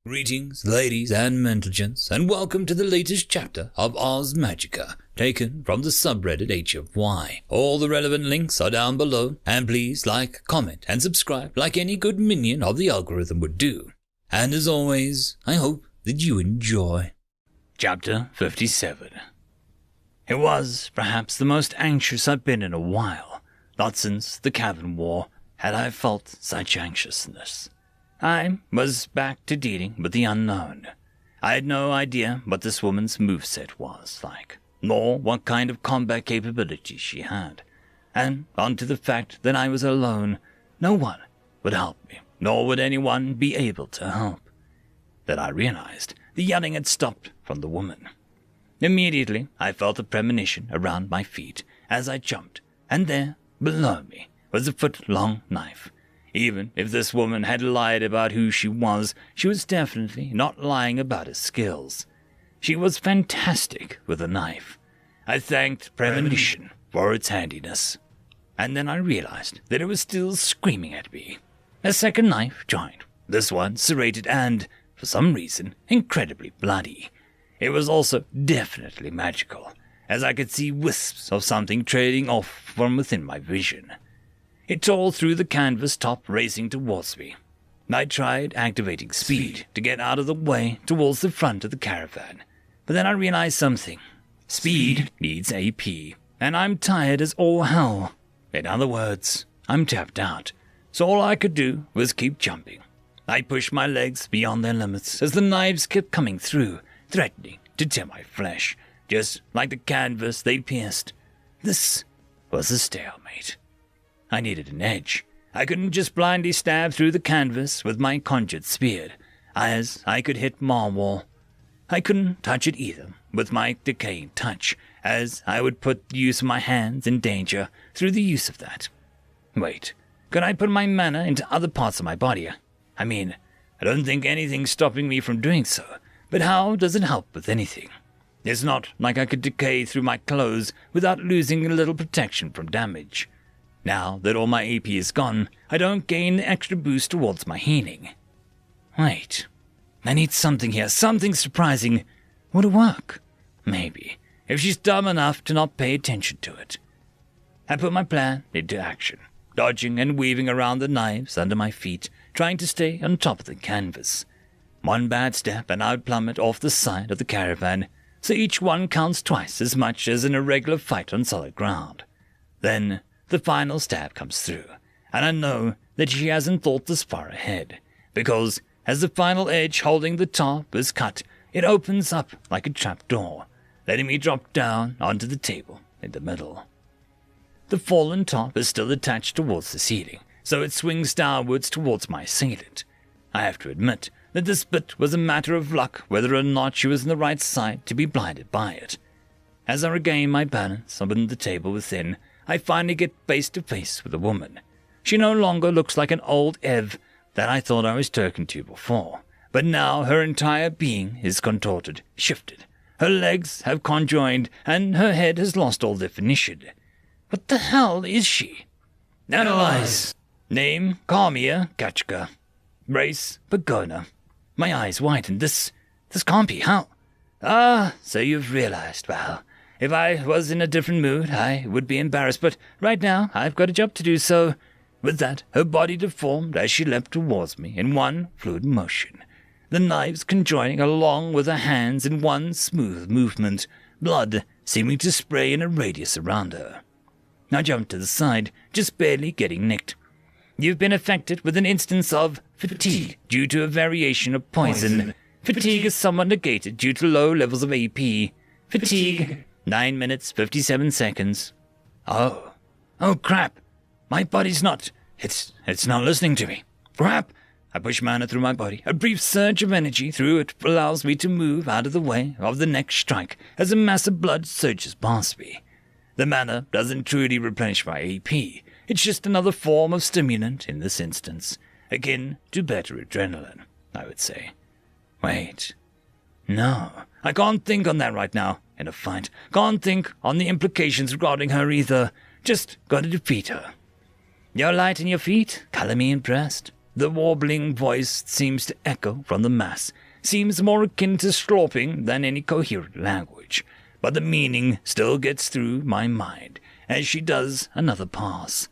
Greetings, ladies and gentlemen, and welcome to the latest chapter of Ars Magica, taken from the subreddit HFY. All the relevant links are down below, and please like, comment, and subscribe like any good minion of the algorithm would do. And as always, I hope that you enjoy. Chapter 57. It was perhaps the most anxious I've been in a while. Not since the Cavern War had I felt such anxiousness. I was back to dealing with the unknown. I had no idea what this woman's moveset was like, nor what kind of combat capabilities she had. And onto the fact that I was alone, no one would help me, nor would anyone be able to help. Then I realized the yelling had stopped from the woman. Immediately, I felt a premonition around my feet as I jumped, and there, below me, was a foot-long knife. Even if this woman had lied about who she was definitely not lying about her skills. She was fantastic with a knife. I thanked premonition for its handiness. And then I realized that it was still screaming at me. A second knife joined, this one serrated and, for some reason, incredibly bloody. It was also definitely magical, as I could see wisps of something trailing off from within my vision. It tore through the canvas top, racing towards me. I tried activating speed to get out of the way towards the front of the caravan, but then I realized something. Speed needs AP, and I'm tired as all hell. In other words, I'm tapped out, so all I could do was keep jumping. I pushed my legs beyond their limits as the knives kept coming through, threatening to tear my flesh, just like the canvas they pierced. This was a stalemate. I needed an edge. I couldn't just blindly stab through the canvas with my conjured spear, as I could hit Marwall. I couldn't touch it either with my decaying touch, as I would put the use of my hands in danger through the use of that. Wait, could I put my mana into other parts of my body? I mean, I don't think anything's stopping me from doing so, but how does it help with anything? It's not like I could decay through my clothes without losing a little protection from damage. Now that all my AP is gone, I don't gain the extra boost towards my healing. Wait, I need something here, something surprising. Would it work? Maybe, if she's dumb enough to not pay attention to it. I put my plan into action, dodging and weaving around the knives under my feet, trying to stay on top of the canvas. One bad step and I'd plummet off the side of the caravan, so each one counts twice as much as in a regular fight on solid ground. Then the final stab comes through, and I know that she hasn't thought this far ahead, because as the final edge holding the top is cut, it opens up like a trapdoor, letting me drop down onto the table in the middle. The fallen top is still attached towards the ceiling, so it swings downwards towards my assailant. I have to admit that this bit was a matter of luck whether or not she was on the right side to be blinded by it. As I regain my balance on the table within, I finally get face to face with a woman. She no longer looks like an old Ev that I thought I was talking to before, but now her entire being is contorted, shifted. Her legs have conjoined, and her head has lost all definition. What the hell is she? Analyze. Name, Karmia Gachka. Race, Pagona. My eyes widen. This can't be. How? So you've realized. Well, if I was in a different mood, I would be embarrassed, but right now I've got a job to do, so... With that, her body deformed as she leapt towards me in one fluid motion, the knives conjoining along with her hands in one smooth movement, blood seeming to spray in a radius around her. I jumped to the side, just barely getting nicked. You've been affected with an instance of fatigue due to a variation of poison. Fatigue is somewhat negated due to low levels of AP. Fatigue... 9 minutes, 57 seconds. Oh crap. My body's not... It's not listening to me. Crap. I push mana through my body. A brief surge of energy through it allows me to move out of the way of the next strike as a mass of blood surges past me. The mana doesn't truly replenish my AP. It's just another form of stimulant in this instance, akin to better adrenaline, I would say. Wait. No, I can't think on that right now. In a fight. Can't think on the implications regarding her either. Just gotta defeat her. You're light in your feet? Color me impressed. The warbling voice seems to echo from the mass, seems more akin to slorping than any coherent language, but the meaning still gets through my mind as she does another pass.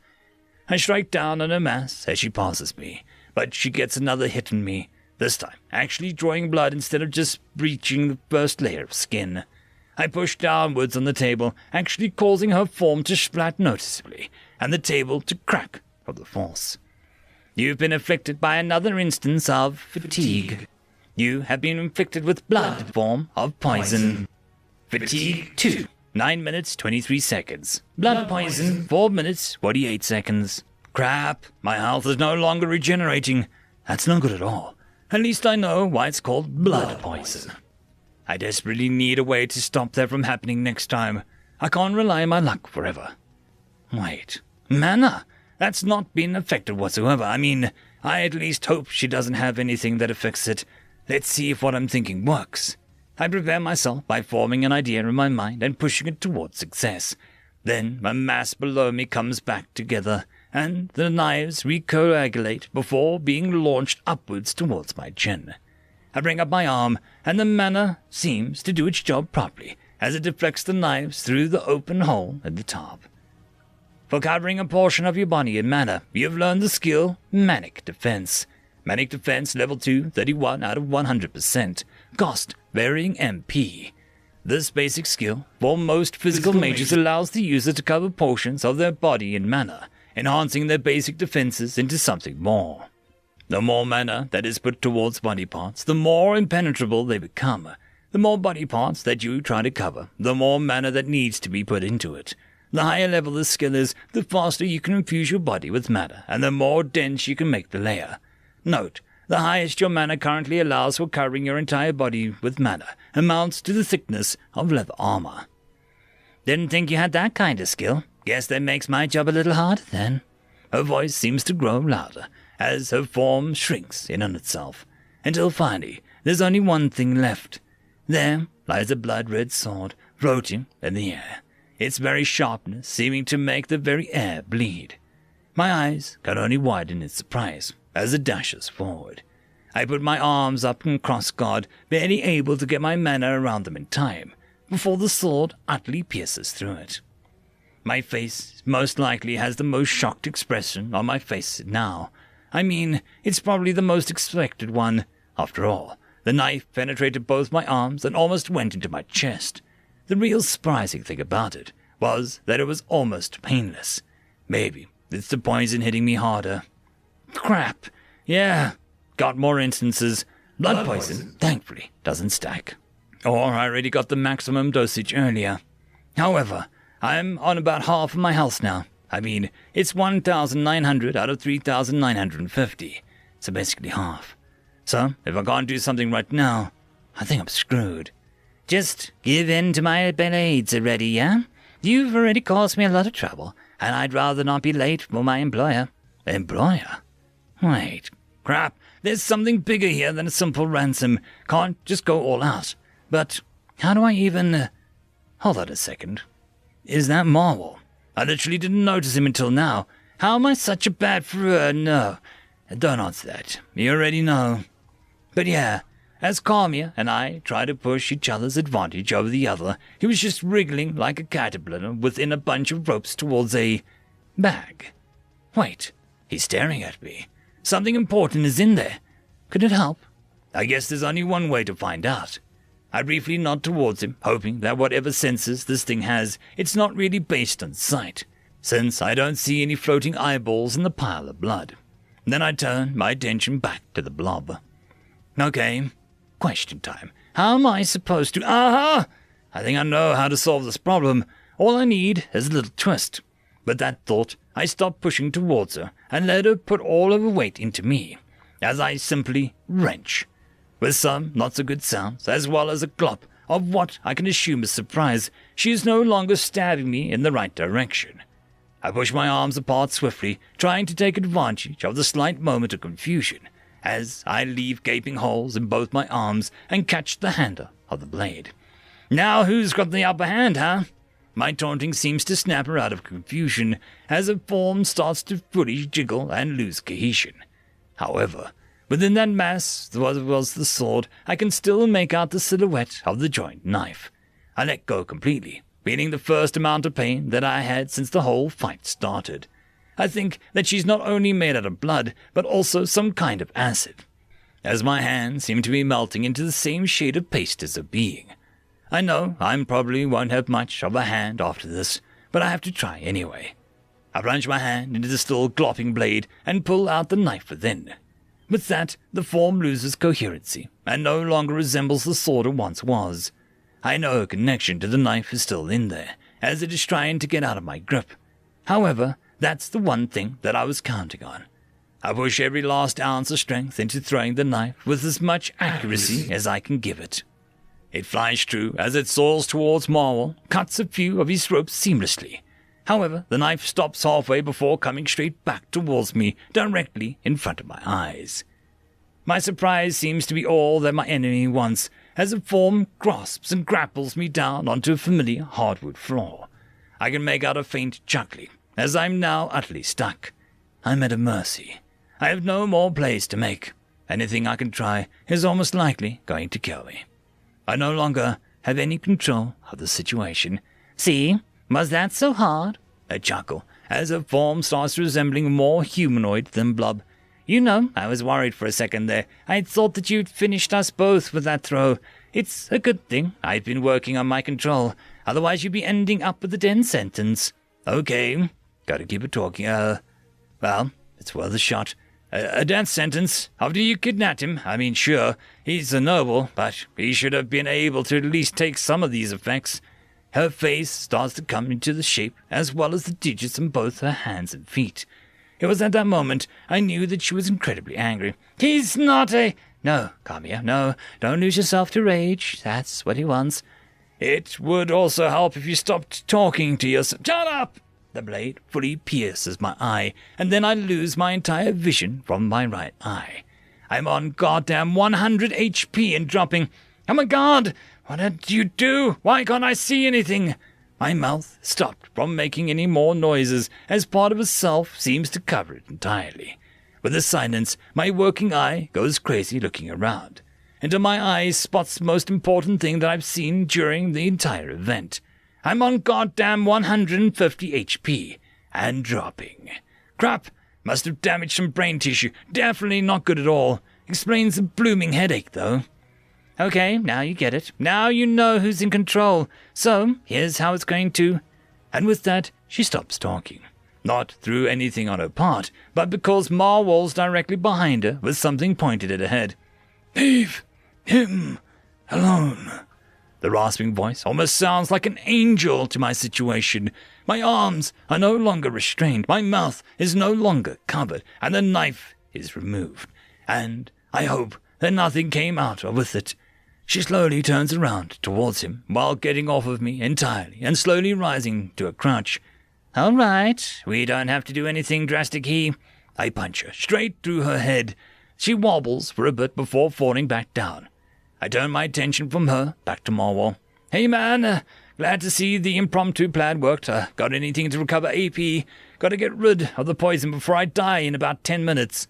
I strike down on her mass as she passes me, but she gets another hit on me, this time actually drawing blood instead of just breaching the first layer of skin. I push downwards on the table, actually causing her form to splat noticeably, and the table to crack from the force. You've been afflicted by another instance of fatigue. You have been inflicted with blood form of poison. Fatigue 2, 9 minutes 23 seconds. Blood poison 4 minutes 48 seconds. Crap, my health is no longer regenerating. That's no good at all. At least I know why it's called blood poison. I desperately need a way to stop that from happening next time. I can't rely on my luck forever. Wait, mana? That's not been affected whatsoever. I mean, I at least hope she doesn't have anything that affects it. Let's see if what I'm thinking works. I prepare myself by forming an idea in my mind and pushing it towards success. Then my mass below me comes back together, and the knives recoagulate before being launched upwards towards my chin. I bring up my arm, and the mana seems to do its job properly, as it deflects the knives through the open hole at the top. For covering a portion of your body in mana, you have learned the skill Manic Defense. Manic Defense level 2, 31 out of 100%. Cost, varying MP. This basic skill, for most physical mages, allows the user to cover portions of their body in mana, enhancing their basic defenses into something more. The more mana that is put towards body parts, the more impenetrable they become. The more body parts that you try to cover, the more mana that needs to be put into it. The higher level the skill is, the faster you can infuse your body with mana, and the more dense you can make the layer. Note, the highest your mana currently allows for covering your entire body with mana amounts to the thickness of leather armor. Didn't think you had that kind of skill. Guess that makes my job a little harder then. Her voice seems to grow louder, as her form shrinks in on itself, until finally there's only one thing left. There lies a blood-red sword, floating in the air, its very sharpness seeming to make the very air bleed. My eyes can only widen in surprise as it dashes forward. I put my arms up and cross guard, barely able to get my mana around them in time, before the sword utterly pierces through it. My face most likely has the most shocked expression on my face now. I mean, it's probably the most expected one. After all, the knife penetrated both my arms and almost went into my chest. The real surprising thing about it was that it was almost painless. Maybe it's the poison hitting me harder. Crap. Yeah, got more instances. Blood poison, thankfully, doesn't stack. Or I already got the maximum dosage earlier. However, I'm on about half of my health now. I mean, it's 1,900 out of 3,950. So basically half. So, if I can't do something right now, I think I'm screwed. Just give in to my blades already, yeah? You've already caused me a lot of trouble, and I'd rather not be late for my employer. Employer? Wait, crap, there's something bigger here than a simple ransom. Can't just go all out. But how do I even... Hold on a second. Is that Marwell? I literally didn't notice him until now. How am I such a bad No, don't answer that. You already know. But yeah, as Carmia and I try to push each other's advantage over the other, he was just wriggling like a caterpillar within a bunch of ropes towards a... bag. Wait, he's staring at me. Something important is in there. Could it help? I guess there's only one way to find out. I briefly nod towards him, hoping that whatever senses this thing has, it's not really based on sight, since I don't see any floating eyeballs in the pile of blood. Then I turn my attention back to the blob. Okay, question time. How am I supposed to... Aha! I think I know how to solve this problem. All I need is a little twist. With that thought, I stopped pushing towards her and let her put all of her weight into me, as I simply wrench. With some not-so-good sounds, as well as a glop of what I can assume is surprise, she is no longer stabbing me in the right direction. I push my arms apart swiftly, trying to take advantage of the slight moment of confusion, as I leave gaping holes in both my arms and catch the handle of the blade. Now who's got the upper hand, huh? My taunting seems to snap her out of confusion, as her form starts to fully jiggle and lose cohesion. However, within that mass was the sword, I can still make out the silhouette of the joint knife. I let go completely, feeling the first amount of pain that I had since the whole fight started. I think that she's not only made out of blood, but also some kind of acid, as my hands seem to be melting into the same shade of paste as her being. I know I probably won't have much of a hand after this, but I have to try anyway. I plunge my hand into the still glopping blade and pull out the knife within. With that, the form loses coherency and no longer resembles the sword it once was. I know a connection to the knife is still in there, as it is trying to get out of my grip. However, that's the one thing that I was counting on. I push every last ounce of strength into throwing the knife with as much accuracy as I can give it. It flies true as it soars towards Marwell, cuts a few of his ropes seamlessly. However, the knife stops halfway before coming straight back towards me, directly in front of my eyes. My surprise seems to be all that my enemy wants, as the form grasps and grapples me down onto a familiar hardwood floor. I can make out a faint chuckling, as I'm now utterly stuck. I'm at a mercy. I have no more plays to make. Anything I can try is almost likely going to kill me. I no longer have any control of the situation. See, was that so hard? A chuckle, as her form starts resembling more humanoid than blub. You know, I was worried for a second there. I thought that you'd finished us both with that throw. It's a good thing I've been working on my control. Otherwise you'd be ending up with a death sentence. Okay, gotta keep it talking. Well, it's worth a shot. A death sentence after you kidnapped him. I mean, sure, he's a noble, but he should have been able to at least take some of these effects. Her face starts to come into the shape, as well as the digits on both her hands and feet. It was at that moment I knew that she was incredibly angry. He's not a... No, come here, no, don't lose yourself to rage. That's what he wants. It would also help if you stopped talking to yourself. Shut up! The blade fully pierces my eye, and then I lose my entire vision from my right eye. I'm on goddamn 100 HP and dropping. Oh my god! What did you do? Why can't I see anything? My mouth stopped from making any more noises, as part of itself seems to cover it entirely. With the silence, my working eye goes crazy looking around. Into my eyes spots the most important thing that I've seen during the entire event. I'm on goddamn 150 HP, and dropping. Crap, must have damaged some brain tissue. Definitely not good at all. Explains the blooming headache, though. Okay, now you get it. Now you know who's in control. So, here's how it's going to... And with that, she stops talking. Not through anything on her part, but because Marwell's directly behind her with something pointed at her head. Leave him alone. The rasping voice almost sounds like an angel to my situation. My arms are no longer restrained, my mouth is no longer covered, and the knife is removed. And I hope that nothing came out with it. She slowly turns around towards him, while getting off of me entirely, and slowly rising to a crouch. All right, we don't have to do anything drastic here. I punch her straight through her head. She wobbles for a bit before falling back down. I turn my attention from her back to Marwell. Hey man, glad to see the impromptu plan worked. Got anything to recover AP? Gotta get rid of the poison before I die in about 10 minutes.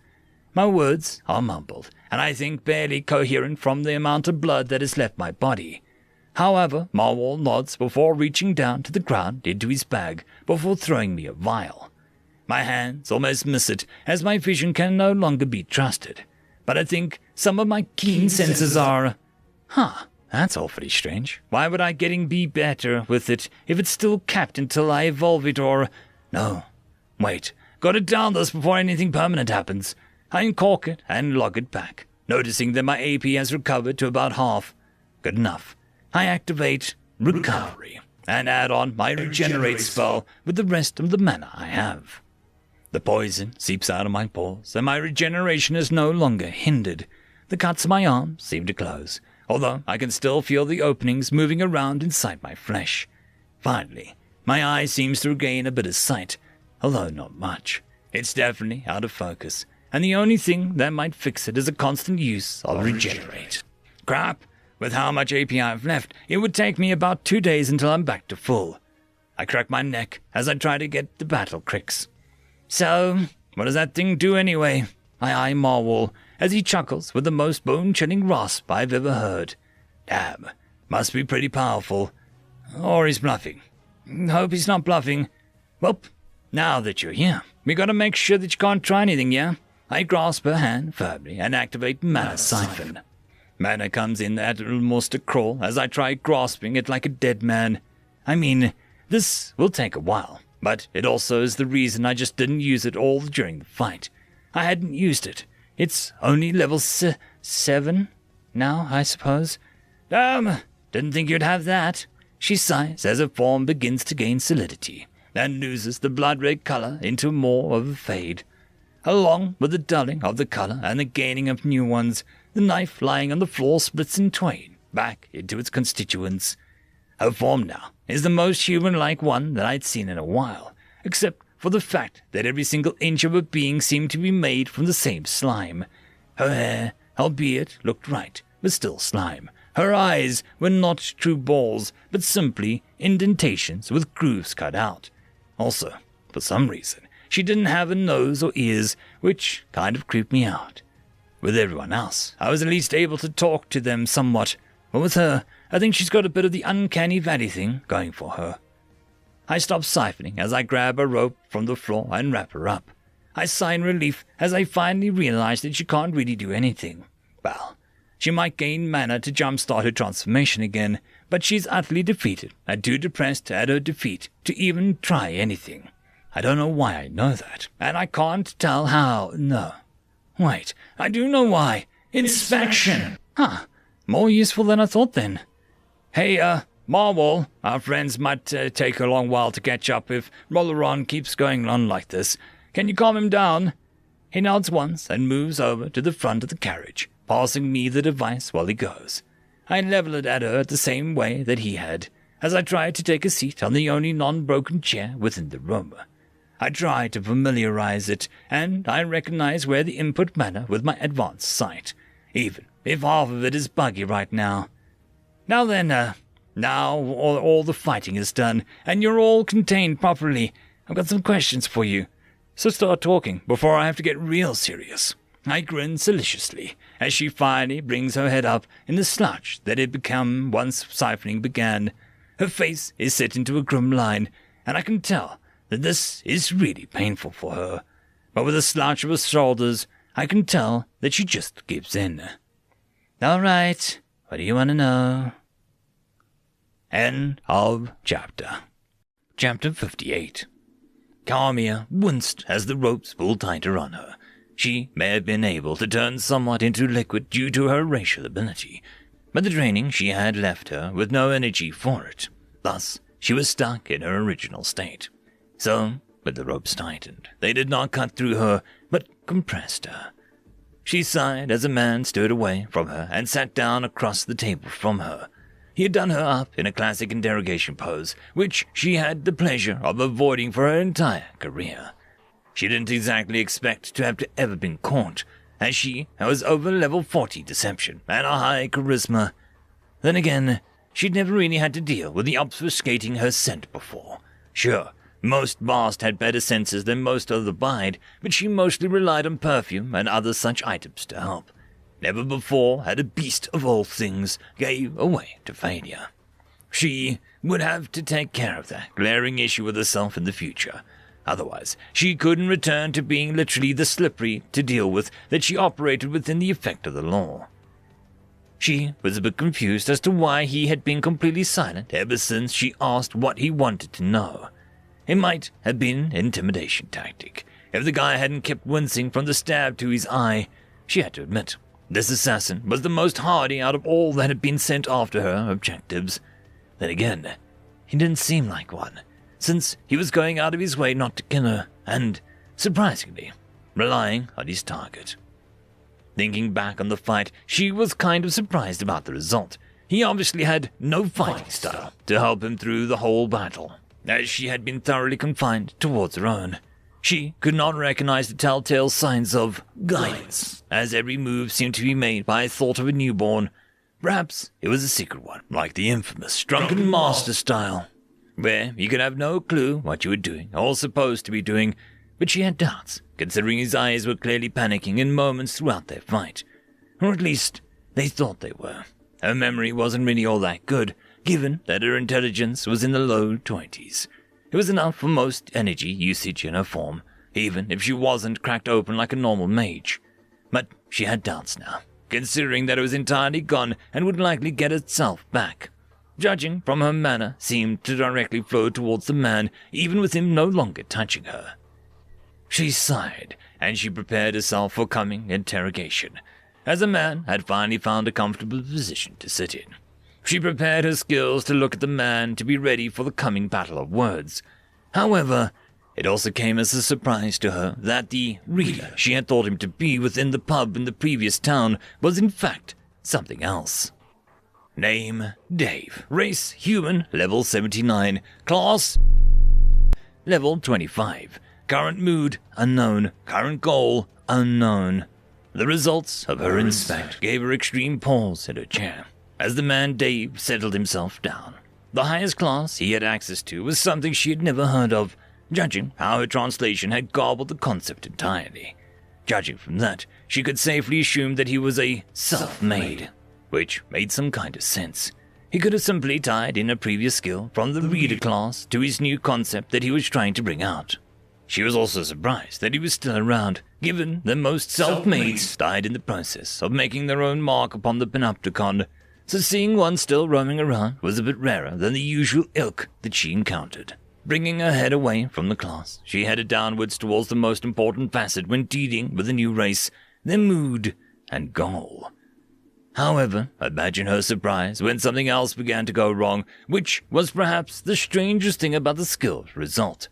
My words are mumbled, and I think barely coherent from the amount of blood that has left my body. However, Marwell nods before reaching down to the ground into his bag before throwing me a vial. My hands almost miss it, as my vision can no longer be trusted. But I think some of my keen senses are... That's awfully strange. Why would I be better with it if it's still capped until I evolve it or... No. Wait. Gotta down this before anything permanent happens. I uncork it and log it back, noticing that my AP has recovered to about half. Good enough. I activate Recovery and add on my Regenerate spell with the rest of the mana I have. The poison seeps out of my pores, and my regeneration is no longer hindered. The cuts on my arms seem to close, although I can still feel the openings moving around inside my flesh. Finally, my eye seems to regain a bit of sight, although not much. It's definitely out of focus, and the only thing that might fix it is a constant use of Regenerate. Crap! With how much AP I've left, it would take me about 2 days until I'm back to full. I crack my neck as I try to get the battle cricks. So, what does that thing do anyway? I eye Marwell as he chuckles with the most bone-chilling rasp I've ever heard. Damn, must be pretty powerful. Or he's bluffing. Hope he's not bluffing. Well, now that you're here, we gotta make sure that you can't try anything, yeah? I grasp her hand firmly and activate Mana Siphon. Mana comes in at almost a crawl as I try grasping it like a dead man. I mean, this will take a while, but it also is the reason I just didn't use it all during the fight. I hadn't used it. It's only level 7 now, I suppose. Didn't think you'd have that. She sighs as her form begins to gain solidity and loses the blood-red color into more of a fade. Along with the dulling of the color and the gaining of new ones, the knife lying on the floor splits in twain, back into its constituents. Her form now is the most human-like one that I'd seen in a while, except for the fact that every single inch of her being seemed to be made from the same slime. Her hair, albeit, looked right, but still slime. Her eyes were not true balls, but simply indentations with grooves cut out. Also, for some reason, she didn't have a nose or ears, which kind of creeped me out. With everyone else, I was at least able to talk to them somewhat, but with her, I think she's got a bit of the uncanny valley thing going for her. I stop siphoning as I grab a rope from the floor and wrap her up. I sigh in relief as I finally realize that she can't really do anything. Well, she might gain mana to jumpstart her transformation again, but she's utterly defeated and too depressed at her defeat to even try anything. I don't know why I know that, and I can't tell how. No. Wait, I do know why. Inspection! Huh, more useful than I thought then. Hey, Marwell, our friends might take a long while to catch up if Rolleron keeps going on like this. Can you calm him down? He nods once and moves over to the front of the carriage, passing me the device while he goes. I level it at her the same way that he had, as I try to take a seat on the only non-broken chair within the room. I try to familiarize it, and I recognize where the input mana with my advanced sight, even if half of it is buggy right now. Now then, now all the fighting is done, and you're all contained properly, I've got some questions for you. So start talking before I have to get real serious. I grin deliciously as she finally brings her head up in the slouch that had become once siphoning began. Her face is set into a grim line, and I can tell that this is really painful for her. But with a slouch of her shoulders, I can tell that she just gives in. All right, what do you want to know? End of chapter. Chapter 58. Carmia winced as the ropes pulled tighter on her. She may have been able to turn somewhat into liquid due to her racial ability, but the training she had left her with no energy for it. Thus, she was stuck in her original state. So, with the ropes tightened, they did not cut through her, but compressed her. She sighed as a man stood away from her and sat down across the table from her. He had done her up in a classic interrogation pose, which she had the pleasure of avoiding for her entire career. She didn't exactly expect to have ever been caught, as she was over level 40 deception and a high charisma. Then again, she'd never really had to deal with the obfuscating her scent before. Sure, most Bast had better senses than most of the Bide, but she mostly relied on perfume and other such items to help. Never before had a beast of all things gave away to failure. She would have to take care of that glaring issue with herself in the future. Otherwise, she couldn't return to being literally the slippery to deal with that she operated within the effect of the law. She was a bit confused as to why he had been completely silent ever since she asked what he wanted to know. It might have been an intimidation tactic. If the guy hadn't kept wincing from the stab to his eye, she had to admit, this assassin was the most hardy out of all that had been sent after her objectives. Then again, he didn't seem like one, since he was going out of his way not to kill her, and, surprisingly, relying on his target. Thinking back on the fight, she was kind of surprised about the result. He obviously had no fighting style to help him through the whole battle, as she had been thoroughly confined towards her own. She could not recognize the telltale signs of guidance, as every move seemed to be made by a thought of a newborn. Perhaps it was a secret one, like the infamous drunken master style, where you could have no clue what you were doing or supposed to be doing, but she had doubts, considering his eyes were clearly panicking in moments throughout their fight. Or at least, they thought they were. Her memory wasn't really all that good, given that her intelligence was in the low 20s. It was enough for most energy usage in her form, even if she wasn't cracked open like a normal mage. But she had doubts now, considering that it was entirely gone and would likely get itself back. Judging from her manner, seemed to directly flow towards the man, even with him no longer touching her. She sighed, and she prepared herself for coming interrogation, as the man had finally found a comfortable position to sit in. She prepared her skills to look at the man to be ready for the coming battle of words. However, it also came as a surprise to her that the reader she had thought him to be within the pub in the previous town was in fact something else. Name, Dave. Race, human, level 79. Class, level 25. Current mood, unknown. Current goal, unknown. The results of her inspect gave her extreme pause in her chair, as the man Dave settled himself down. The highest class he had access to was something she had never heard of, judging how her translation had garbled the concept entirely. Judging from that, she could safely assume that he was a self-made, which made some kind of sense. He could have simply tied in a previous skill from the reader class to his new concept that he was trying to bring out. She was also surprised that he was still around, given that most self-mades died in the process of making their own mark upon the Panopticon, so seeing one still roaming around was a bit rarer than the usual ilk that she encountered. Bringing her head away from the class, she headed downwards towards the most important facet when dealing with a new race, their mood and goal. However, imagine her surprise when something else began to go wrong, which was perhaps the strangest thing about the skill's result.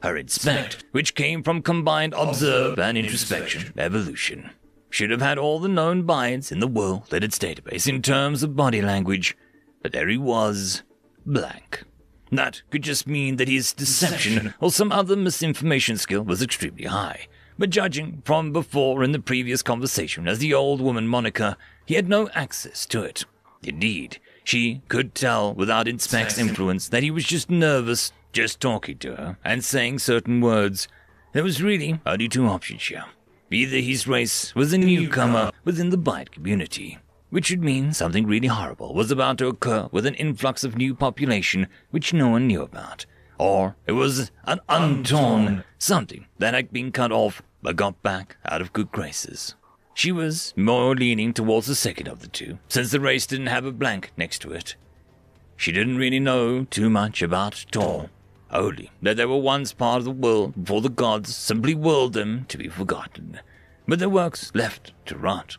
Her inspect, which came from combined observe and introspection evolution, should have had all the known binds in the world at its database in terms of body language, but there he was, blank. That could just mean that his deception or some other misinformation skill was extremely high, but judging from before in the previous conversation as the old woman moniker, he had no access to it. Indeed, she could tell without Inspect's influence that he was just nervous just talking to her and saying certain words. There was really only two options here. Either his race was a newcomer within the Bite community, which would mean something really horrible was about to occur with an influx of new population which no one knew about, or it was an untorn something that had been cut off but got back out of good graces. She was more leaning towards the second of the two, since the race didn't have a blank next to it. She didn't really know too much about Tor, only that they were once part of the world before the gods simply willed them to be forgotten, but their works left to rot.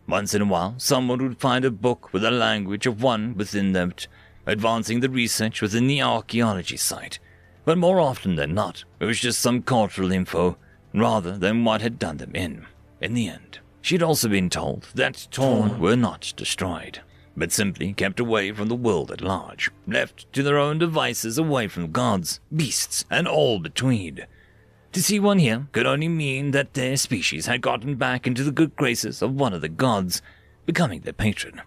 Once in a while, someone would find a book with a language of one within them, advancing the research within the archaeology site, but more often than not, it was just some cultural info, rather than what had done them in the end. She had also been told that Torn were not destroyed, but simply kept away from the world at large, left to their own devices away from gods, beasts, and all between. To see one here could only mean that their species had gotten back into the good graces of one of the gods, becoming their patron.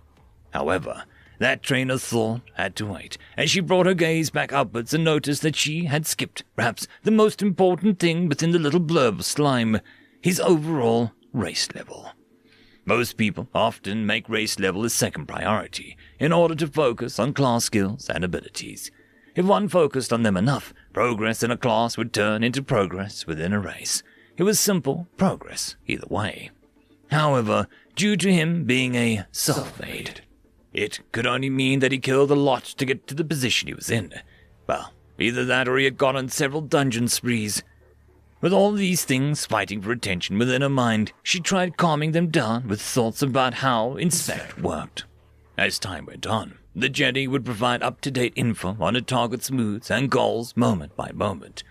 However, that train of thought had to wait, as she brought her gaze back upwards and noticed that she had skipped perhaps the most important thing within the little blurb of slime, his overall race level. Most people often make race level a second priority in order to focus on class skills and abilities. If one focused on them enough, progress in a class would turn into progress within a race. It was simple progress either way. However, due to him being a self-made, it could only mean that he killed a lot to get to the position he was in. Well, either that or he had gone on several dungeon sprees. With all these things fighting for attention within her mind, she tried calming them down with thoughts about how Inspect worked. As time went on, the Jedi would provide up-to-date info on her target's moods and goals moment by moment.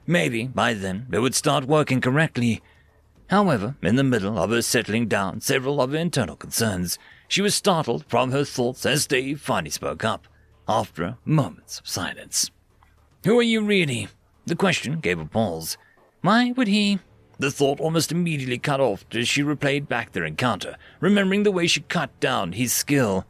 Maybe by then they would start working correctly. However, in the middle of her settling down several of her internal concerns, she was startled from her thoughts as Dave finally spoke up, after moments of silence. "Who are you really?" The question gave a pause. Why would he? The thought almost immediately cut off as she replayed back their encounter, remembering the way she cut down his skill.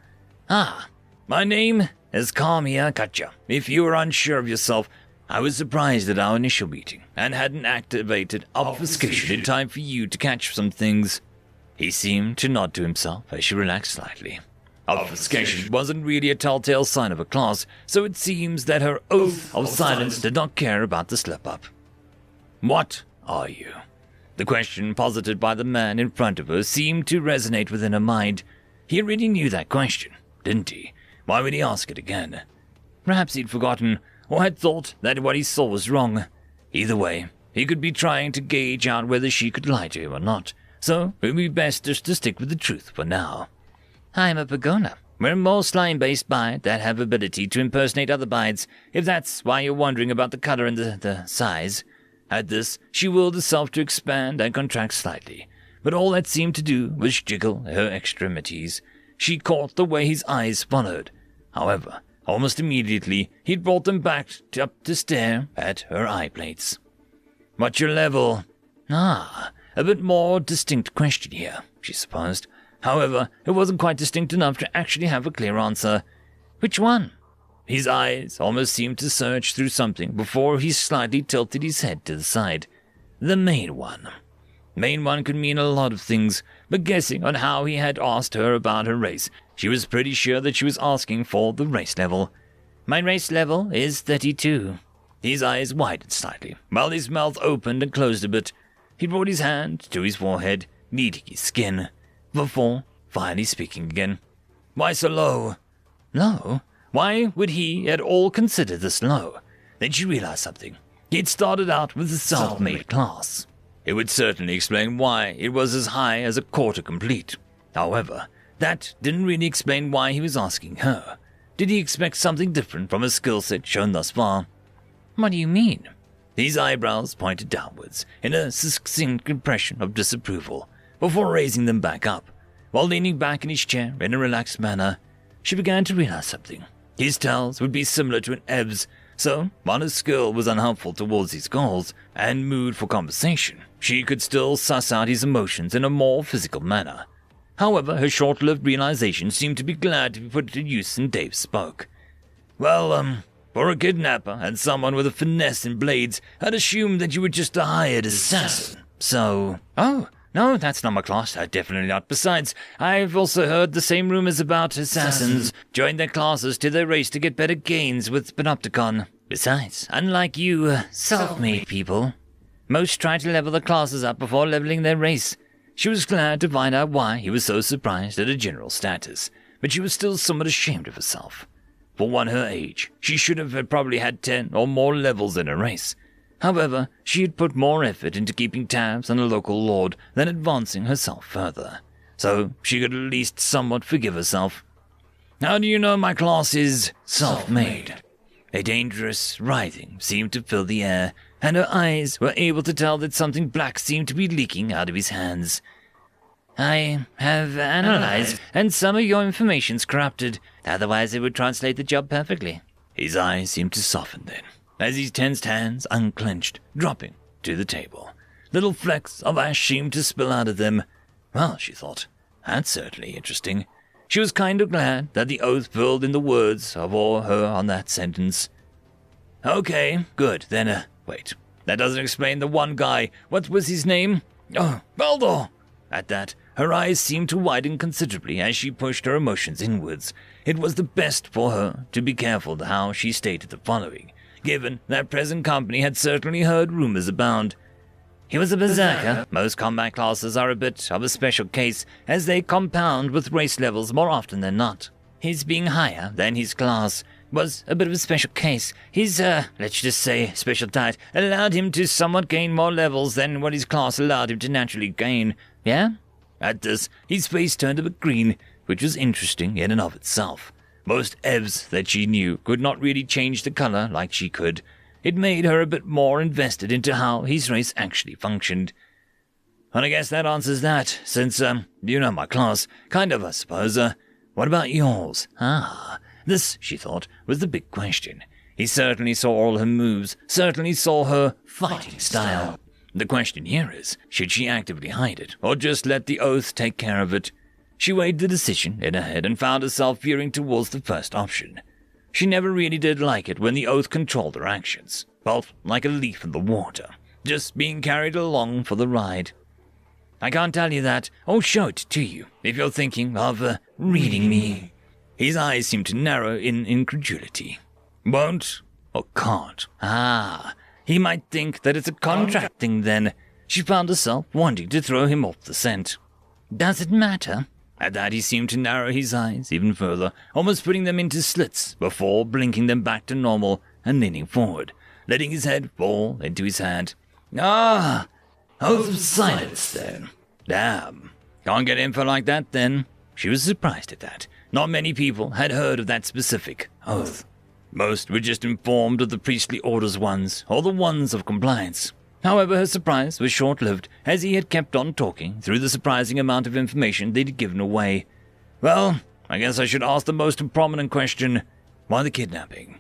"My name is Kamiya Kacha. If you are unsure of yourself, I was surprised at our initial meeting, and hadn't activated obfuscation in time for you to catch some things. He seemed to nod to himself as she relaxed slightly. Obfuscation wasn't really a telltale sign of a class, so it seems that her oath of silence did not care about the slip-up. What are you? The question posited by the man in front of her seemed to resonate within her mind. He already knew that question, didn't he? Why would he ask it again? Perhaps he'd forgotten, or had thought that what he saw was wrong. Either way, he could be trying to gauge out whether she could lie to him or not, so it would be best just to stick with the truth for now. I'm a Pagona. We're a more slime-based bide that have ability to impersonate other bides, if that's why you're wondering about the color and the size. At this, she willed herself to expand and contract slightly, but all that seemed to do was jiggle her extremities. She caught the way his eyes followed. However, almost immediately, he'd brought them back up to stare at her eye plates. What's your level? A bit more distinct question here, she supposed. However, it wasn't quite distinct enough to actually have a clear answer. Which one? His eyes almost seemed to search through something before he slightly tilted his head to the side. The main one. Main one could mean a lot of things, but guessing on how he had asked her about her race, she was pretty sure that she was asking for the race level. My race level is 32. His eyes widened slightly, while his mouth opened and closed a bit. He brought his hand to his forehead, kneading his skin, before finally speaking again. Why so low? Low? Why would he at all consider this low? Then she realized something. He had started out with a self-made class. It would certainly explain why it was as high as a quarter complete. However, that didn't really explain why he was asking her. Did he expect something different from a skill set shown thus far? What do you mean? His eyebrows pointed downwards in a succinct impression of disapproval, before raising them back up. While leaning back in his chair in a relaxed manner, she began to realize something. His tells would be similar to an Ev's, so while his skill was unhelpful towards his goals and mood for conversation, she could still suss out his emotions in a more physical manner. However, her short-lived realization seemed to be glad to be put to use, and Dave spoke. Well, for a kidnapper and someone with a finesse in blades, I'd assumed that you were just a hired assassin, so... Oh, no, that's not my class, definitely not. Besides, I've also heard the same rumors about assassins join their classes to their race to get better gains with Panopticon. Besides, unlike you, self-made people, most try to level their classes up before leveling their race. She was glad to find out why he was so surprised at her general status, but she was still somewhat ashamed of herself. For one her age, she should have probably had 10 or more levels in her race. However, she had put more effort into keeping tabs on a local lord than advancing herself further, so she could at least somewhat forgive herself. How do you know my class is self-made? A dangerous writhing seemed to fill the air, and her eyes were able to tell that something black seemed to be leaking out of his hands. I have analyzed, and some of your information's corrupted, otherwise it would translate the job perfectly. His eyes seemed to soften then, as his tensed hands unclenched, dropping to the table. Little flecks of ash seemed to spill out of them. Well, she thought, that's certainly interesting. She was kind of glad that the oath filled in the words of all her on that sentence. Okay, good, then, wait. That doesn't explain the one guy. What was his name? Oh, Baldur! At that, her eyes seemed to widen considerably as she pushed her emotions inwards. It was the best for her to be careful how she stated the following, given that present company had certainly heard rumors abound. He was a berserker. Most combat classes are a bit of a special case, as they compound with race levels more often than not. His being higher than his class was a bit of a special case. His, let's just say, special diet allowed him to somewhat gain more levels than what his class allowed him to naturally gain. Yeah? At this, his face turned a bit green, which was interesting in and of itself. Most Evs that she knew could not really change the color like she could. It made her a bit more invested into how his race actually functioned. And I guess that answers that, since, you know my class. Kind of, I suppose. What about yours? This, she thought, was the big question. He certainly saw all her moves, certainly saw her fighting style. The question here is, should she actively hide it, or just let the oath take care of it? She weighed the decision in her head and found herself veering towards the first option. She never really did like it when the oath controlled her actions. felt like a leaf in the water, just being carried along for the ride. I can't tell you that, or show it to you, if you're thinking of reading me. His eyes seemed to narrow in incredulity. Won't or can't? Ah, he might think that it's a contract thing then. She found herself wanting to throw him off the scent. Does it matter? At that he seemed to narrow his eyes even further, almost putting them into slits before blinking them back to normal and leaning forward, letting his head fall into his hand. Ah! Oath of silence, then. Damn. Can't get info like that, then. She was surprised at that. Not many people had heard of that specific oath. Most were just informed of the priestly orders ones, or the ones of compliance. However, her surprise was short-lived, as he had kept on talking through the surprising amount of information they'd given away. Well, I guess I should ask the most prominent question. Why the kidnapping?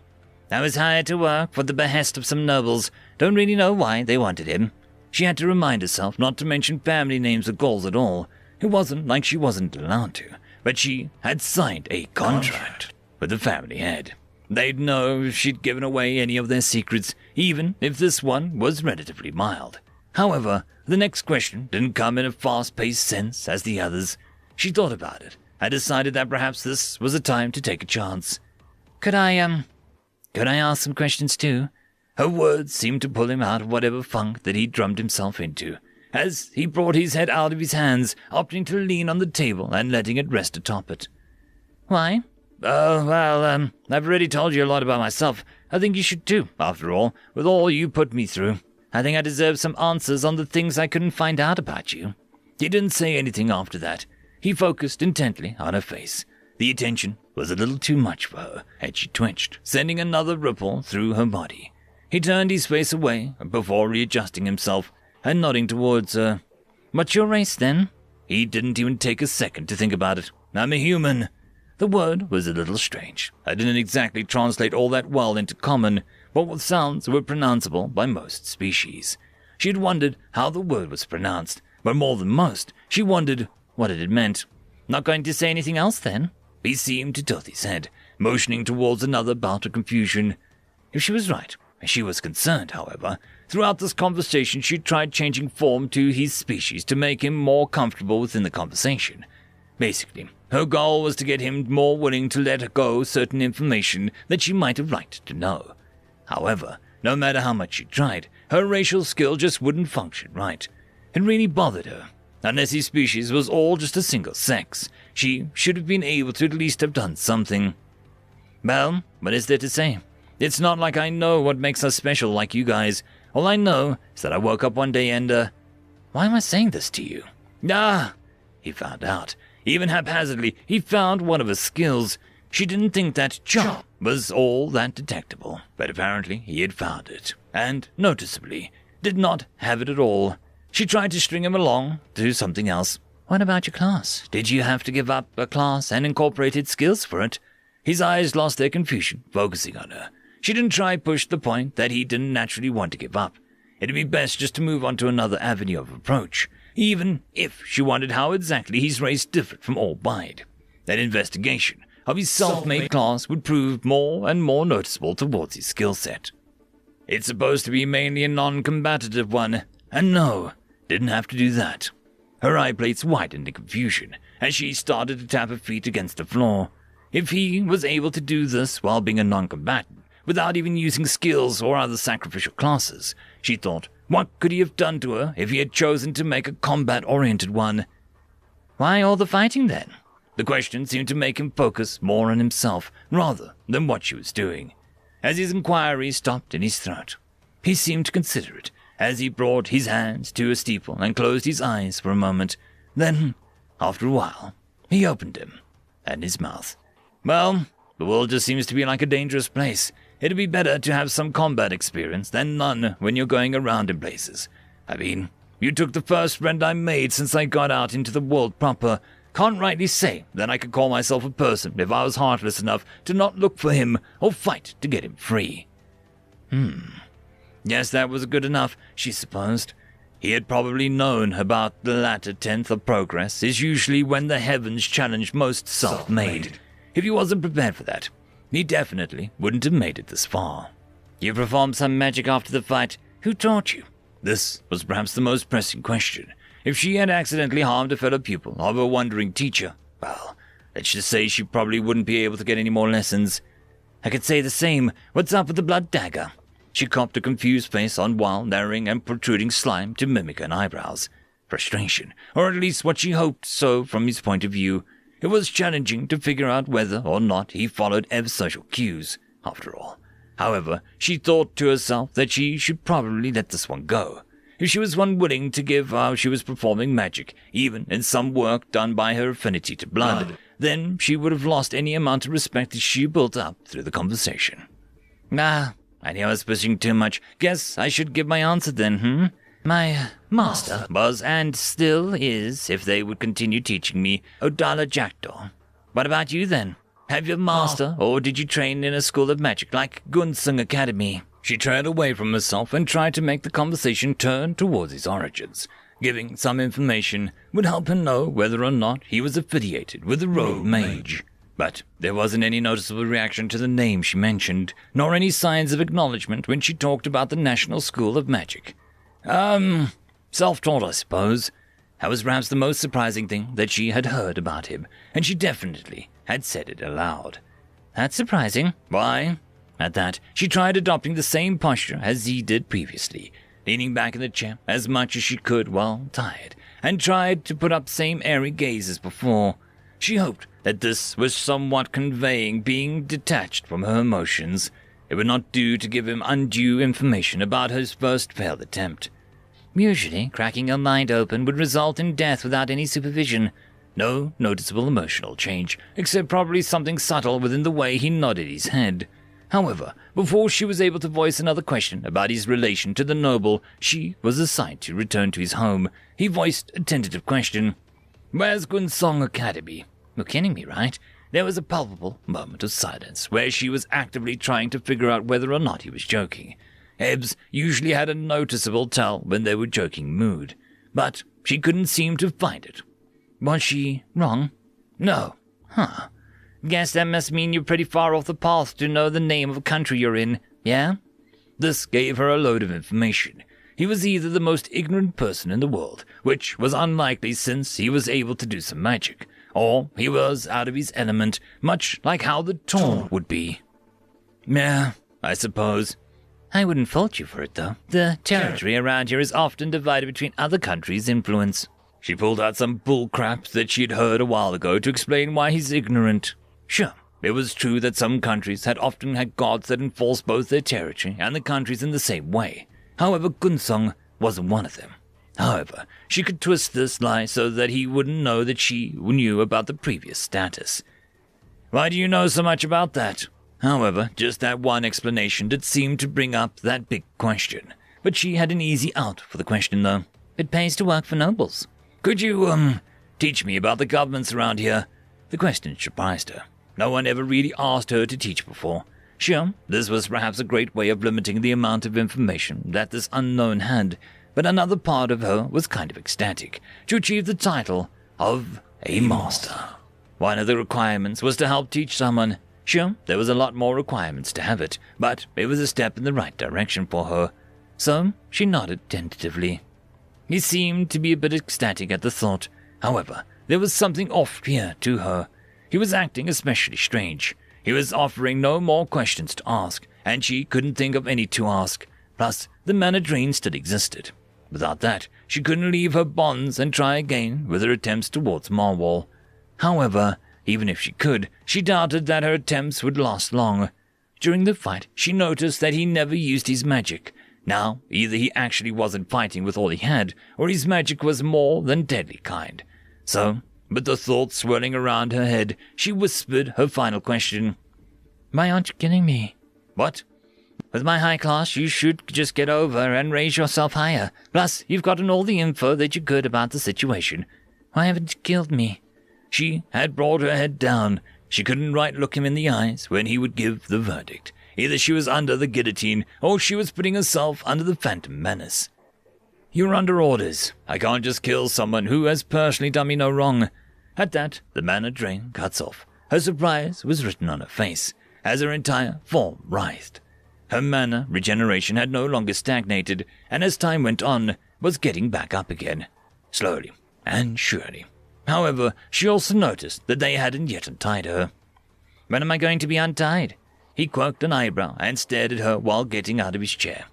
I was hired to work for the behest of some nobles. Don't really know why they wanted him. She had to remind herself not to mention family names or goals at all. It wasn't like she wasn't allowed to, but she had signed a contract with the family head. They'd know if she'd given away any of their secrets, even if this one was relatively mild. However, the next question didn't come in a fast-paced sense as the others. She thought about it and decided that perhaps this was a time to take a chance. Could I ask some questions too? Her words seemed to pull him out of whatever funk that he drummed himself into, as he brought his head out of his hands, opting to lean on the table and letting it rest atop it. Why? I've already told you a lot about myself. I think you should too, after all, with all you put me through. I think I deserve some answers on the things I couldn't find out about you. He didn't say anything after that. He focused intently on her face. The attention was a little too much for her, and she twitched, sending another ripple through her body. He turned his face away before readjusting himself and nodding towards her. What's your race, then? He didn't even take a second to think about it. I'm a human. The word was a little strange. I didn't exactly translate all that well into common, but what sounds were pronounceable by most species. She had wondered how the word was pronounced, but more than most, she wondered what it had meant. Not going to say anything else, then? He seemed to tilt his head, motioning towards another bout of confusion. If she was right, she was concerned, however. Throughout this conversation, she tried changing form to his species to make him more comfortable within the conversation. Basically, her goal was to get him more willing to let go certain information that she might have liked to know. However, no matter how much she tried, her racial skill just wouldn't function right. It really bothered her. Unless his species was all just a single sex, she should have been able to at least have done something. Well, what is there to say? It's not like I know what makes us special like you guys. All I know is that I woke up one day and, why am I saying this to you? He found out. Even haphazardly, he found one of her skills. She didn't think that chop was all that detectable, but apparently he had found it, and, noticeably, did not have it at all. She tried to string him along to something else. What about your class? Did you have to give up a class and incorporated skills for it? His eyes lost their confusion, focusing on her. She didn't try push the point that he didn't naturally want to give up. It'd be best just to move on to another avenue of approach, even if she wondered how exactly his race differed from all Bide. That investigation of his self-made class would prove more and more noticeable towards his skill set. It's supposed to be mainly a non-combative one, and no, didn't have to do that. Her eye plates widened in confusion as she started to tap her feet against the floor. If he was able to do this while being a non-combatant, without even using skills or other sacrificial classes, she thought, what could he have done to her if he had chosen to make a combat-oriented one? Why all the fighting, then? The question seemed to make him focus more on himself rather than what she was doing. As his inquiry stopped in his throat, he seemed to consider it as he brought his hands to a steeple and closed his eyes for a moment. Then, after a while, he opened them and his mouth. Well, the world just seems to be like a dangerous place. It'd be better to have some combat experience than none when you're going around in places. I mean, you took the first friend I made since I got out into the world proper. Can't rightly say that I could call myself a person if I was heartless enough to not look for him or fight to get him free. Yes, that was good enough, she supposed. He had probably known about the latter tenth of progress is usually when the heavens challenge most self-made. If he wasn't prepared for that, he definitely wouldn't have made it this far. You performed some magic after the fight. Who taught you? This was perhaps the most pressing question. If she had accidentally harmed a fellow pupil of a wandering teacher, well, let's just say she probably wouldn't be able to get any more lessons. I could say the same. What's up with the blood dagger? She cocked a confused face on while narrowing and protruding slime to mimic an eyebrows. Frustration, or at least what she hoped so from his point of view. It was challenging to figure out whether or not he followed Ev's social cues, after all. However, she thought to herself that she should probably let this one go. If she was unwilling to give how she was performing magic, even in some work done by her affinity to blood, then she would have lost any amount of respect that she built up through the conversation. I knew I was pushing too much. Guess I should give my answer then, My master was and still is, if they would continue teaching me, Odala Jackdaw. What about you then? Have you a master, or did you train in a school of magic like Gunsung Academy? She trailed away from herself and tried to make the conversation turn towards his origins. Giving some information would help him know whether or not he was affiliated with the rogue mage. But there wasn't any noticeable reaction to the name she mentioned, nor any signs of acknowledgement when she talked about the National School of Magic. Self-taught, I suppose. That was perhaps the most surprising thing that she had heard about him, and she definitely had said it aloud. That's surprising. Why? At that, she tried adopting the same posture as he did previously, leaning back in the chair as much as she could while tired, and tried to put up same airy gaze as before. She hoped that this was somewhat conveying being detached from her emotions. It would not do to give him undue information about his first failed attempt. Usually, cracking her mind open would result in death without any supervision. No noticeable emotional change, except probably something subtle within the way he nodded his head. However, before she was able to voice another question about his relation to the noble she was assigned to return to his home, he voiced a tentative question. Where's Gunsong Academy? You're kidding me, right? There was a palpable moment of silence, where she was actively trying to figure out whether or not he was joking. Ebbs usually had a noticeable tell when they were joking mood, but she couldn't seem to find it. Was she wrong? No. Guess that must mean you're pretty far off the path to know the name of a country you're in, yeah? This gave her a load of information. He was either the most ignorant person in the world, which was unlikely since he was able to do some magic, or he was out of his element, much like how the Taunt would be. Yeah, I suppose. I wouldn't fault you for it, though. The territory around here is often divided between other countries' influence. She pulled out some bullcrap that she'd heard a while ago to explain why he's ignorant. Sure, it was true that some countries had often had gods that enforced both their territory and the countries in the same way. However, Gunsong wasn't one of them. However, she could twist this lie so that he wouldn't know that she knew about the previous status. Why do you know so much about that? However, just that one explanation did seem to bring up that big question. But she had an easy out for the question, though. It pays to work for nobles. Could you, teach me about the governments around here? The question surprised her. No one ever really asked her to teach before. Sure, this was perhaps a great way of limiting the amount of information that this unknown had, but another part of her was kind of ecstatic to achieve the title of a master. One of the requirements was to help teach someone. Sure, there was a lot more requirements to have it, but it was a step in the right direction for her. So she nodded tentatively. He seemed to be a bit ecstatic at the thought. However, there was something off here to her. He was acting especially strange. He was offering no more questions to ask, and she couldn't think of any to ask. Plus, the mana drain still existed. Without that, she couldn't leave her bonds and try again with her attempts towards Marwall. However, even if she could, she doubted that her attempts would last long. During the fight, she noticed that he never used his magic. Now, either he actually wasn't fighting with all he had, or his magic was more than deadly kind. So, with the thoughts swirling around her head, she whispered her final question. Why aren't you kidding me? What? With my high class, you should just get over and raise yourself higher. Plus, you've gotten all the info that you could about the situation. Why haven't you killed me? She had brought her head down. She couldn't right look him in the eyes when he would give the verdict. Either she was under the guillotine, or she was putting herself under the phantom menace. You're under orders. I can't just kill someone who has personally done me no wrong. At that, the mana drain cuts off. Her surprise was written on her face, as her entire form writhed. Her mana regeneration had no longer stagnated, and as time went on, was getting back up again, slowly and surely. However, she also noticed that they hadn't yet untied her. "When am I going to be untied?" He quirked an eyebrow and stared at her while getting out of his chair.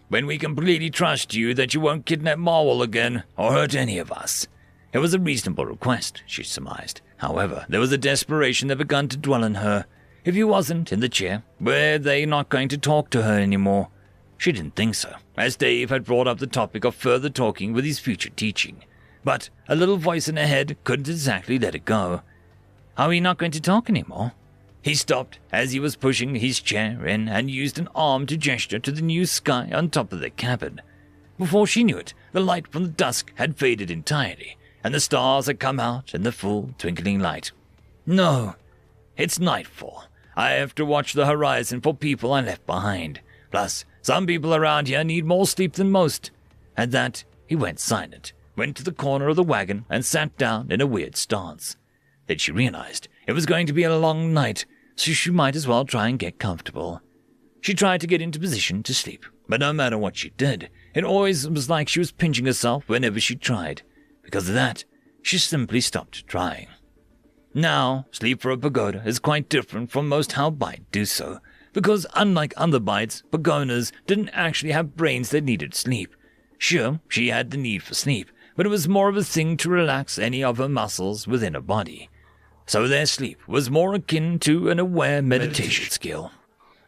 "When we completely trust you that you won't kidnap Marwell again, or hurt any of us." It was a reasonable request, she surmised. However, there was a desperation that began to dwell in her. If he wasn't in the chair, were they not going to talk to her anymore? She didn't think so, as Dave had brought up the topic of further talking with his future teaching. But a little voice in her head couldn't exactly let it go. Are we not going to talk anymore? He stopped as he was pushing his chair in and used an arm to gesture to the new sky on top of the cabin. Before she knew it, the light from the dusk had faded entirely, and the stars had come out in the full twinkling light. No, it's nightfall. I have to watch the horizon for people I left behind. Plus, some people around here need more sleep than most. At that, he went silent, went to the corner of the wagon and sat down in a weird stance. Then she realized it was going to be a long night, so she might as well try and get comfortable. She tried to get into position to sleep, but no matter what she did, it always was like she was pinching herself whenever she tried. Because of that, she simply stopped trying. Now, sleep for a pagoda is quite different from most how bites do so, because unlike other bites, pagodas didn't actually have brains that needed sleep. Sure, she had the need for sleep, but it was more of a thing to relax any of her muscles within her body. So their sleep was more akin to an aware meditation skill.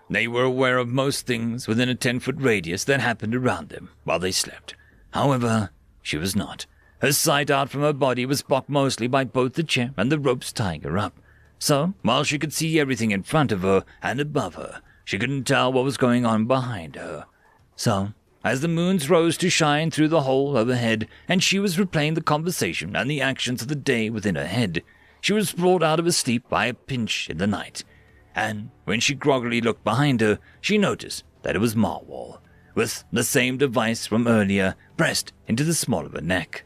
They were aware of most things within a 10-foot radius that happened around them while they slept. However, she was not. Her sight out from her body was blocked mostly by both the chair and the ropes tying her up. So, while she could see everything in front of her and above her, she couldn't tell what was going on behind her. So, as the moons rose to shine through the hole overhead, and she was replaying the conversation and the actions of the day within her head, she was brought out of her sleep by a pinch in the night. And when she groggily looked behind her, she noticed that it was Marwell, with the same device from earlier pressed into the small of her neck.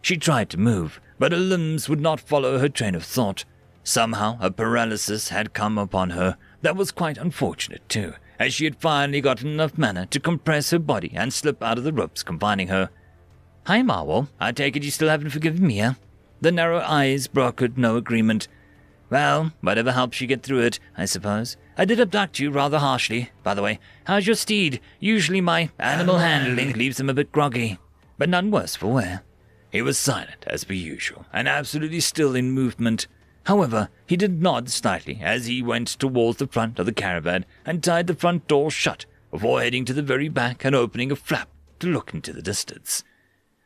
She tried to move, but her limbs would not follow her train of thought. Somehow a paralysis had come upon her that was quite unfortunate too, as she had finally gotten enough mana to compress her body and slip out of the ropes confining her. "Hi, Marwell. I take it you still haven't forgiven me, huh?" The narrow eyes brokered no agreement. "Well, whatever helps you get through it, I suppose. I did abduct you rather harshly, by the way. How's your steed? Usually my animal handling leaves him a bit groggy, but none worse for wear." He was silent as per usual, and absolutely still in movement. However, he did nod slightly as he went towards the front of the caravan and tied the front door shut before heading to the very back and opening a flap to look into the distance.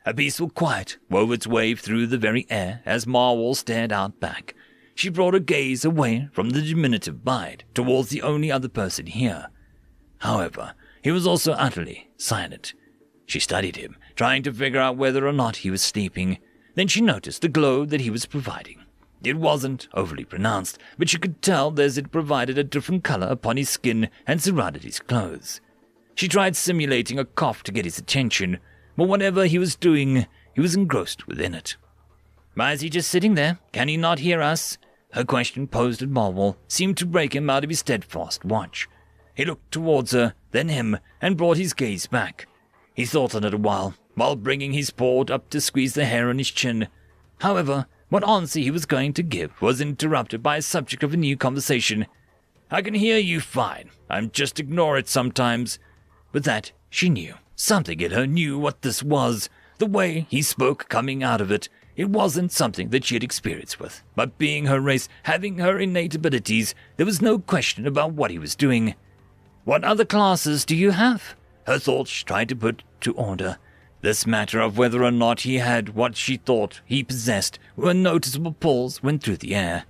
A peaceful quiet wove its way through the very air as Marwell stared out back. She brought her gaze away from the diminutive bide towards the only other person here. However, he was also utterly silent. She studied him, trying to figure out whether or not he was sleeping. Then she noticed the glow that he was providing. It wasn't overly pronounced, but she could tell as it provided a different color upon his skin and surrounded his clothes. She tried simulating a cough to get his attention, but whatever he was doing, he was engrossed within it. "Why is he just sitting there? Can he not hear us?" Her question posed at Marwell seemed to break him out of his steadfast watch. He looked towards her, then him, and brought his gaze back. He thought on it a while bringing his paw up to squeeze the hair on his chin. However, what answer he was going to give was interrupted by a subject of a new conversation. "I can hear you fine. I'm just ignore it sometimes." With that, she knew. Something in her knew what this was. The way he spoke coming out of it. It wasn't something that she had experience with. But being her race, having her innate abilities, there was no question about what he was doing. "What other classes do you have?" Her thoughts tried to put to order. This matter of whether or not he had what she thought he possessed, where noticeable pulls went through the air.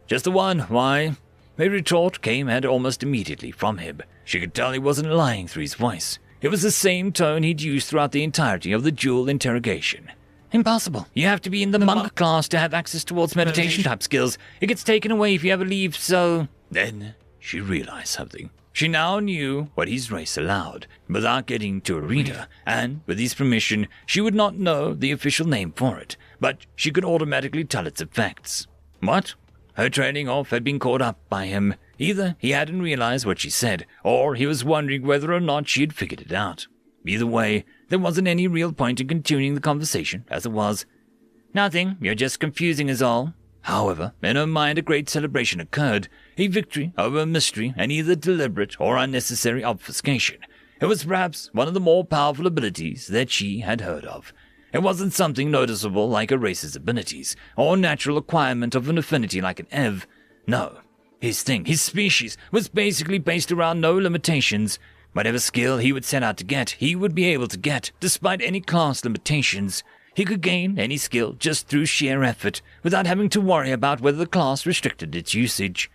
"Just the one, why?" A retort came almost immediately from him. She could tell he wasn't lying through his voice. It was the same tone he'd used throughout the entirety of the dual interrogation. "Impossible. You have to be in the monk class to have access towards meditation-type skills. It gets taken away if you ever leave, so—" Then she realized something. She now knew what his race allowed, without getting to a reader, and, with his permission, she would not know the official name for it, but she could automatically tell its effects. What? Her trailing off had been caught up by him. Either he hadn't realized what she said, or he was wondering whether or not she had figured it out. Either way, there wasn't any real point in continuing the conversation as it was. "Nothing, you're just confusing us all." However, in her mind a great celebration occurred, a victory over a mystery and either deliberate or unnecessary obfuscation. It was perhaps one of the more powerful abilities that she had heard of. It wasn't something noticeable like a race's abilities, or natural acquirement of an affinity like an Ev. No, his thing, his species, was basically based around no limitations. Whatever skill he would set out to get, he would be able to get, despite any class limitations. He could gain any skill just through sheer effort, without having to worry about whether the class restricted its usage.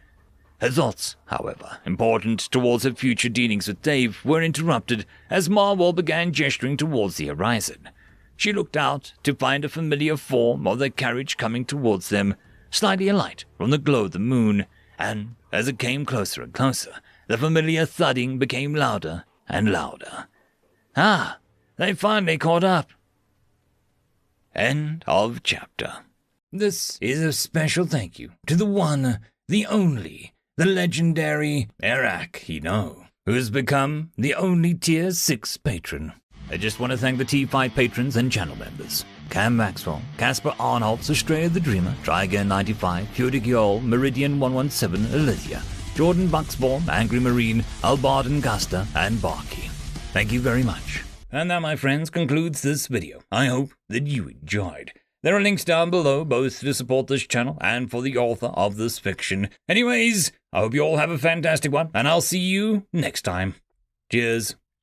Her thoughts, however, important towards her future dealings with Dave, were interrupted as Marwell began gesturing towards the horizon. She looked out to find a familiar form of their carriage coming towards them, slightly alight from the glow of the moon, and as it came closer and closer, the familiar thudding became louder and louder. Ah, they finally caught up. End of chapter. This is a special thank you to the one, the only, the legendary Eric Hino, who has become the only Tier 6 patron. I just want to thank the T5 patrons and channel members. Cam Maxwell, Casper Arnholtz, Australia the Dreamer, Try Again 95, Fudic Yol, Meridian 117, Ilithia, Jordan Bucksbaum, Angry Marine, Albarden Gusta, and Barkey. Thank you very much. And that, my friends, concludes this video. I hope that you enjoyed. There are links down below, both to support this channel and for the author of this fiction. Anyways, I hope you all have a fantastic one, and I'll see you next time. Cheers.